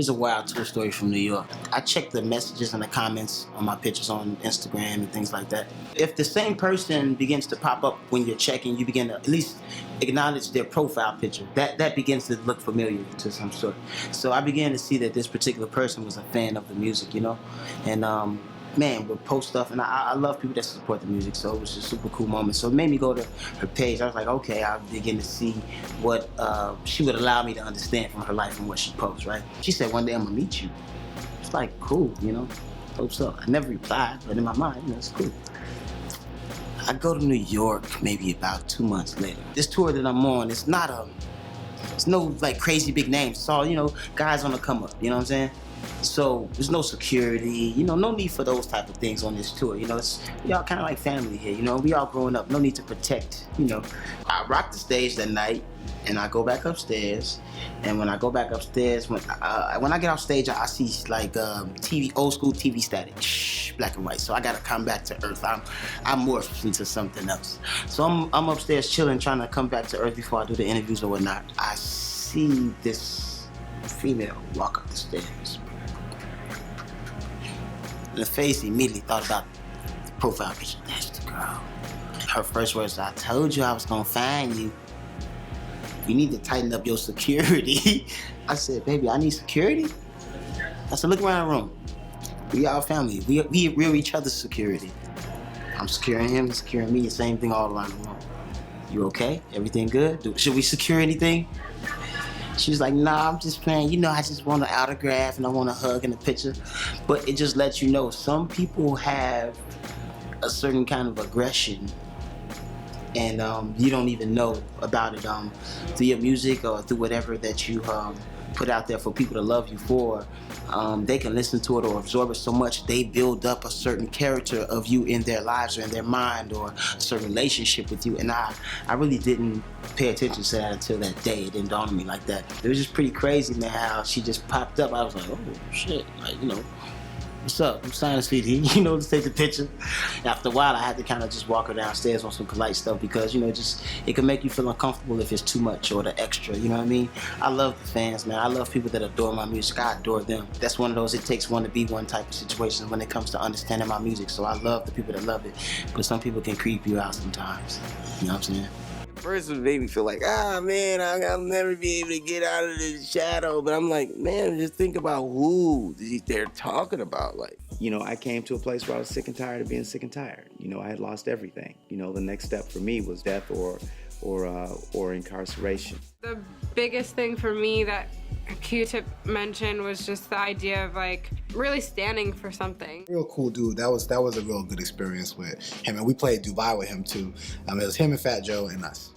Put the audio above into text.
Here's a wild true story from New York. I check the messages and the comments on my pictures on Instagram and things like that. If the same person begins to pop up when you're checking, you begin to at least acknowledge their profile picture. That begins to look familiar to some sort. So I began to see that this particular person was a fan of the music, you know? And man, would post stuff, and I love people that support the music, so it was a super cool moment. So it made me go to her page. I was like, okay, I'll begin to see what she would allow me to understand from her life and what she posts, right? She said, one day I'm gonna meet you. It's like, cool, you know? Hope so. I never replied, but in my mind, you know, it's cool. I go to New York maybe about 2 months later. This tour that I'm on, it's no like crazy big names. It's all, you know, guys on the come up, you know what I'm saying? So there's no security, you know, no need for those type of things on this tour. You know, we all kind of like family here, you know, we all growing up, no need to protect, you know. I rock the stage that night and I go back upstairs. And when I go back upstairs, when I get off stage, I see like TV, old school TV static, black and white. So I gotta come back to earth. I'm morphed into something else. So I'm upstairs chilling, trying to come back to earth before I do the interviews or whatnot. I see this female walk up the stairs. The face immediately thought about the profile picture. That's the girl. Her first words, I told you I was gonna find you. You need to tighten up your security. I said, baby, I need security? I said, look around the room. We all family. We're each other's security. I'm securing him, he's securing me, the same thing all around the room. You okay? Everything good? Should we secure anything? She was like, nah, I'm just playing. You know, I just want an autograph and I want a hug and a picture. But it just lets you know some people have a certain kind of aggression and you don't even know about it through your music or through whatever that you put out there for people to love you for. They can listen to it or absorb it so much they build up a certain character of you in their lives or in their mind or a certain relationship with you. And I really didn't pay attention to that until that day. It didn't dawn on me like that. It was just pretty crazy, man, how she just popped up. I was like, oh shit, like, you know, what's up? I'm signing sweetie, you know, to take the picture. After a while, I had to kind of just walk her downstairs on some polite stuff because, you know, just it can make you feel uncomfortable if it's too much or the extra, you know what I mean? I love the fans, man. I love people that adore my music. I adore them. That's one of those it takes one to be one type of situations when it comes to understanding my music. So I love the people that love it, but some people can creep you out sometimes. You know what I'm saying? First it made me feel like, man, I'll never be able to get out of this shadow. But I'm like, man, just think about who they're talking about. Like, you know, I came to a place where I was sick and tired of being sick and tired. You know, I had lost everything. You know, the next step for me was death or incarceration. The biggest thing for me that Q-Tip mentioned was just the idea of like really standing for something. Real cool dude. That was a real good experience with him, and we played Dubai with him too. It was him and Fat Joe and us.